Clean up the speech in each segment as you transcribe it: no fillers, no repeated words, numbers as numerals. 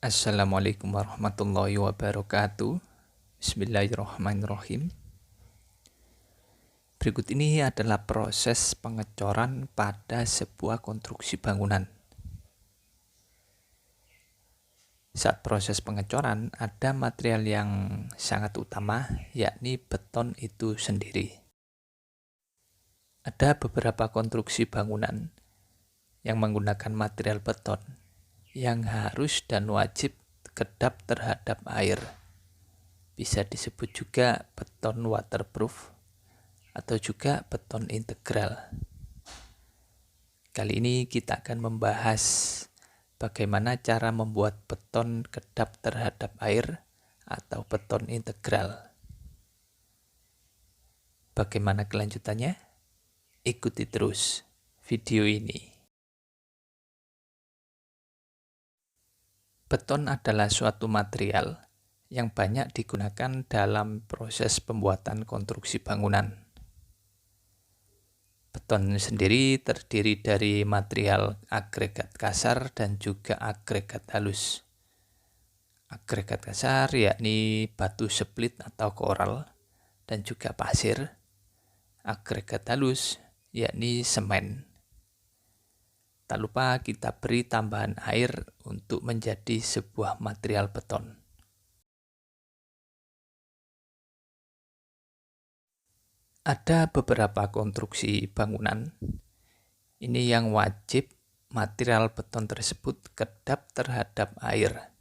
Assalamualaikum warahmatullahi wabarakatuh. Bismillahirrahmanirrahim. Berikut ini adalah proses pengecoran pada sebuah konstruksi bangunan. Saat proses pengecoran, ada material yang sangat utama, yakni beton itu sendiri. Ada beberapa konstruksi bangunan yang menggunakan material beton yang harus dan wajib kedap terhadap air. Bisa disebut juga beton waterproof atau juga beton integral. Kali ini kita akan membahas bagaimana cara membuat beton kedap terhadap air atau beton integral. Bagaimana kelanjutannya? Ikuti terus video ini. Beton adalah suatu material yang banyak digunakan dalam proses pembuatan konstruksi bangunan. Beton sendiri terdiri dari material agregat kasar dan juga agregat halus. Agregat kasar yakni batu split atau koral dan juga pasir. Agregat halus yakni semen. Tak lupa kita beri tambahan air untuk menjadi sebuah material beton. Ada beberapa konstruksi bangunan ini yang wajib material beton tersebut kedap terhadap air.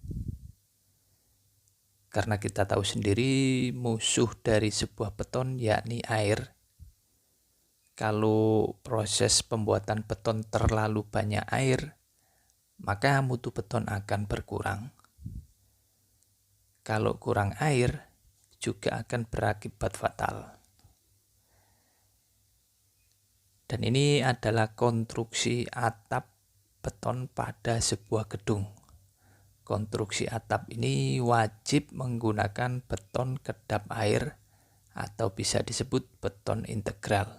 Karena kita tahu sendiri musuh dari sebuah beton yakni air. Kalau proses pembuatan beton terlalu banyak air, maka mutu beton akan berkurang. Kalau kurang air, juga akan berakibat fatal. Dan ini adalah konstruksi atap beton pada sebuah gedung. Konstruksi atap ini wajib menggunakan beton kedap air atau bisa disebut beton integral.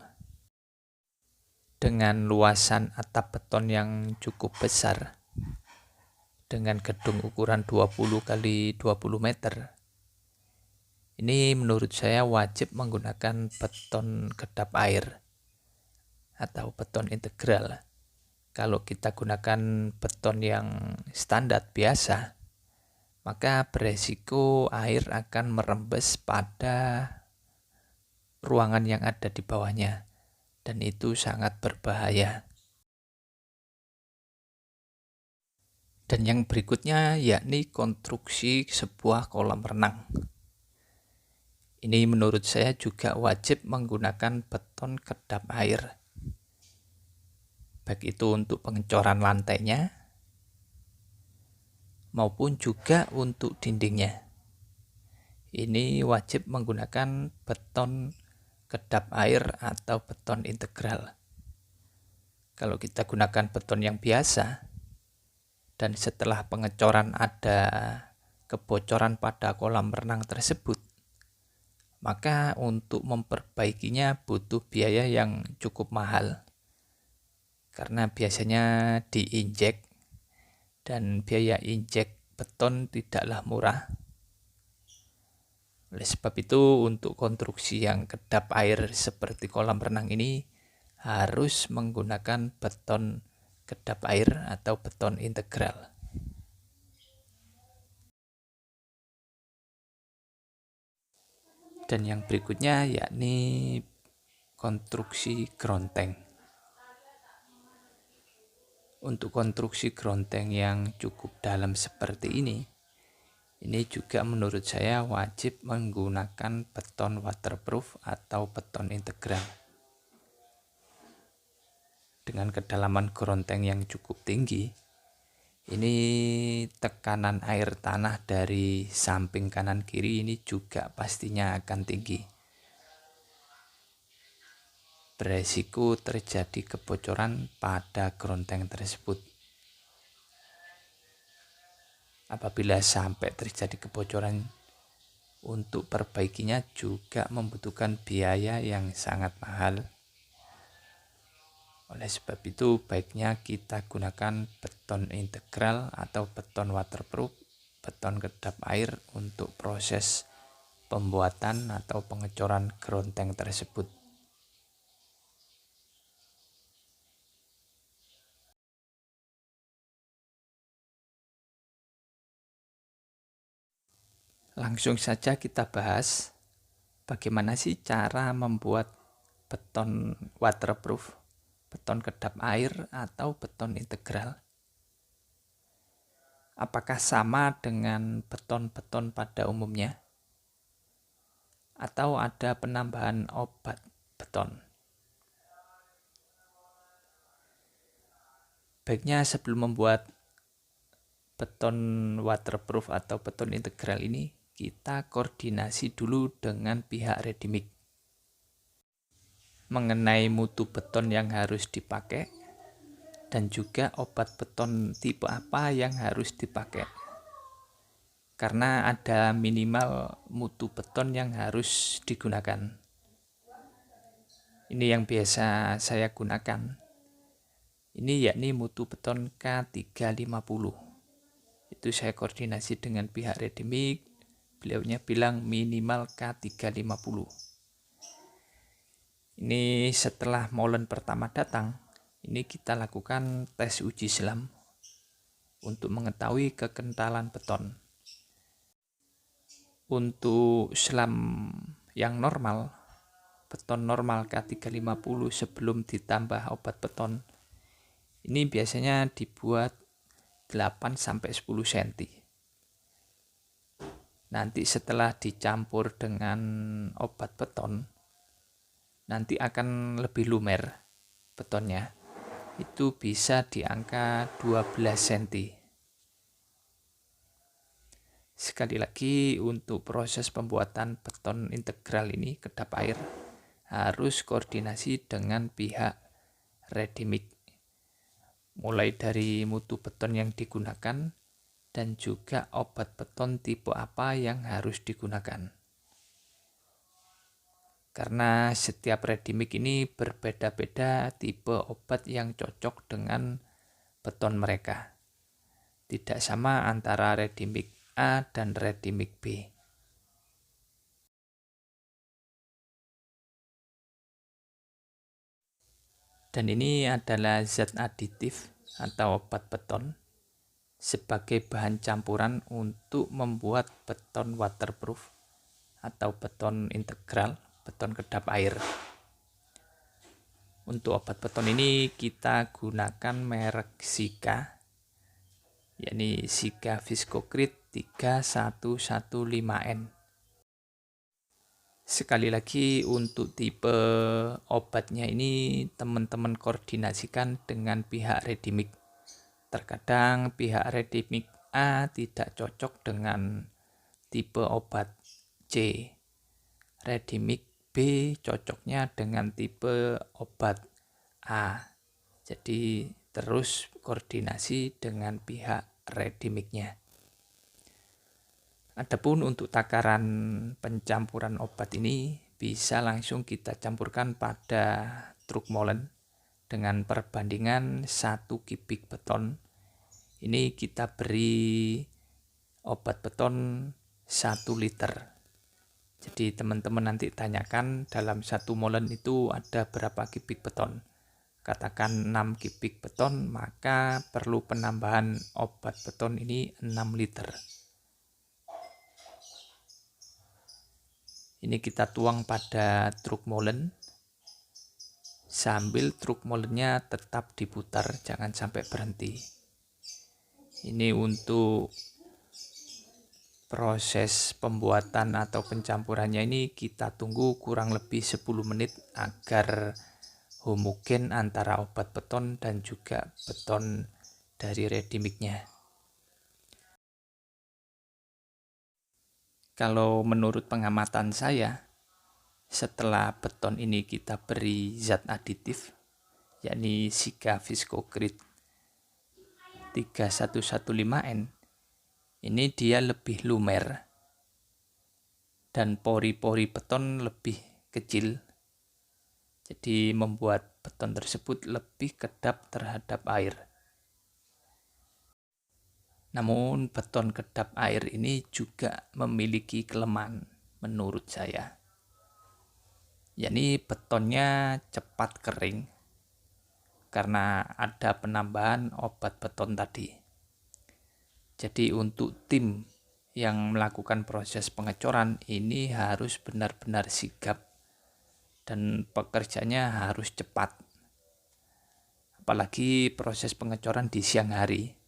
Dengan luasan atap beton yang cukup besar, dengan gedung ukuran 20 x 20 meter, ini menurut saya wajib menggunakan beton kedap air atau beton integral. Kalau kita gunakan beton yang standar biasa, maka beresiko air akan merembes pada ruangan yang ada di bawahnya, dan itu sangat berbahaya. Dan yang berikutnya yakni konstruksi sebuah kolam renang. Ini menurut saya juga wajib menggunakan beton kedap air. Baik itu untuk pengecoran lantainya maupun juga untuk dindingnya. Ini wajib menggunakan beton kedap air atau beton integral. Kalau kita gunakan beton yang biasa dan setelah pengecoran ada kebocoran pada kolam renang tersebut, maka untuk memperbaikinya butuh biaya yang cukup mahal. Karena biasanya diinjek dan biaya injek beton tidaklah murah. Oleh sebab itu untuk konstruksi yang kedap air seperti kolam renang ini harus menggunakan beton kedap air atau beton integral. Dan yang berikutnya yakni konstruksi gronteng. Untuk konstruksi gronteng yang cukup dalam seperti ini juga menurut saya wajib menggunakan beton waterproof atau beton integral. Dengan kedalaman gronteng yang cukup tinggi, ini tekanan air tanah dari samping kanan kiri ini juga pastinya akan tinggi. Beresiko terjadi kebocoran pada gronteng tersebut. Apabila sampai terjadi kebocoran, untuk perbaikinya juga membutuhkan biaya yang sangat mahal. Oleh sebab itu baiknya kita gunakan beton integral atau beton waterproof beton kedap air untuk proses pembuatan atau pengecoran gronteng tersebut. Langsung saja kita bahas bagaimana sih cara membuat beton waterproof, beton kedap air atau beton integral. Apakah sama dengan beton-beton pada umumnya? Atau ada penambahan obat beton? Baiknya sebelum membuat beton waterproof atau beton integral ini, kita koordinasi dulu dengan pihak ready-mix mengenai mutu beton yang harus dipakai dan juga obat beton tipe apa yang harus dipakai. Karena ada minimal mutu beton yang harus digunakan. Ini yang biasa saya gunakan. Ini yakni mutu beton K350. Itu saya koordinasi dengan pihak ready-mix. Beliaunya bilang minimal K350. Ini setelah molen pertama datang, ini kita lakukan tes uji selam untuk mengetahui kekentalan beton. Untuk selam yang normal, beton normal K350 sebelum ditambah obat beton, ini biasanya dibuat 8-10 cm. Nanti setelah dicampur dengan obat beton, nanti akan lebih lumer betonnya. Itu bisa di angka 12 cm. Sekali lagi, untuk proses pembuatan beton integral ini kedap air harus koordinasi dengan pihak ready-mix, mulai dari mutu beton yang digunakan dan juga obat beton tipe apa yang harus digunakan. Karena setiap ready-mix ini berbeda-beda tipe obat yang cocok dengan beton mereka. Tidak sama antara ready-mix A dan ready-mix B. Dan ini adalah zat aditif atau obat beton sebagai bahan campuran untuk membuat beton waterproof atau beton integral, beton kedap air. Untuk obat beton ini kita gunakan merek Sika, yakni Sika Viscocrete 3115N. Sekali lagi, untuk tipe obatnya ini teman-teman koordinasikan dengan pihak ready-mix. Terkadang pihak ready-mix A tidak cocok dengan tipe obat C. Ready-mix B cocoknya dengan tipe obat A. Jadi terus koordinasi dengan pihak ready-mix-nya. Adapun untuk takaran pencampuran obat ini bisa langsung kita campurkan pada truk molen dengan perbandingan 1 kubik beton. Ini kita beri obat beton 1 liter. Jadi teman-teman nanti tanyakan dalam 1 molen itu ada berapa kubik beton. Katakan 6 kubik beton, maka perlu penambahan obat beton ini 6 liter. Ini kita tuang pada truk molen sambil truk molennya tetap diputar, jangan sampai berhenti. Ini untuk proses pembuatan atau pencampurannya ini kita tunggu kurang lebih 10 menit agar homogen antara obat beton dan juga beton dari ready-mix-nya. Kalau menurut pengamatan saya, setelah beton ini kita beri zat aditif, yakni Sika Viscocrete 3115N, ini dia lebih lumer dan pori-pori beton lebih kecil. Jadi membuat beton tersebut lebih kedap terhadap air. Namun beton kedap air ini juga memiliki kelemahan menurut saya. Yakni betonnya cepat kering karena ada penambahan obat beton tadi. Jadi untuk tim yang melakukan proses pengecoran ini harus benar-benar sigap dan pekerjaannya harus cepat. Apalagi proses pengecoran di siang hari.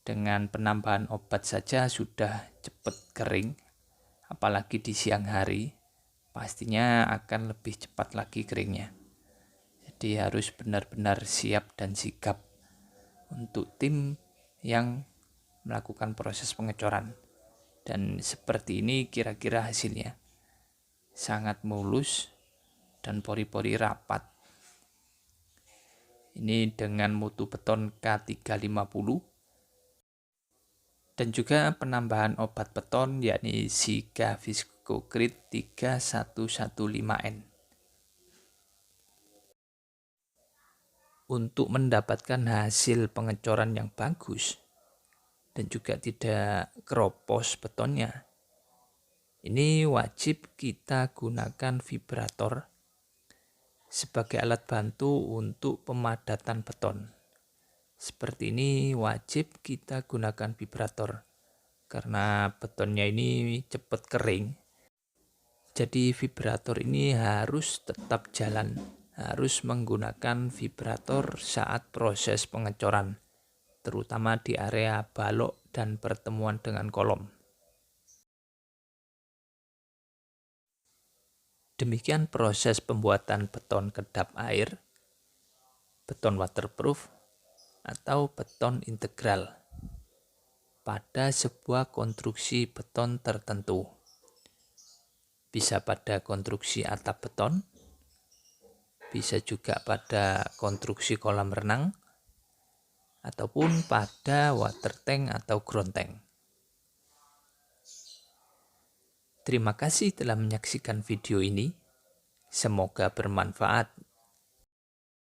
Dengan penambahan obat saja sudah cepat kering, apalagi di siang hari, pastinya akan lebih cepat lagi keringnya. Jadi harus benar-benar siap dan sigap untuk tim yang melakukan proses pengecoran. Dan seperti ini kira-kira hasilnya. Sangat mulus dan pori-pori rapat. Ini dengan mutu beton K350 dan juga penambahan obat beton yakni Siga Viscocrete 3115N. Untuk mendapatkan hasil pengecoran yang bagus dan juga tidak keropos betonnya, ini wajib kita gunakan vibrator sebagai alat bantu untuk pemadatan beton. Seperti ini wajib kita gunakan vibrator karena betonnya ini cepat kering. Jadi vibrator ini harus tetap jalan, harus menggunakan vibrator saat proses pengecoran, terutama di area balok dan pertemuan dengan kolom. Demikian proses pembuatan beton kedap air, beton waterproof, atau beton integral pada sebuah konstruksi beton tertentu. Bisa pada konstruksi atap beton, bisa juga pada konstruksi kolam renang, ataupun pada water tank atau ground tank. Terima kasih telah menyaksikan video ini. Semoga bermanfaat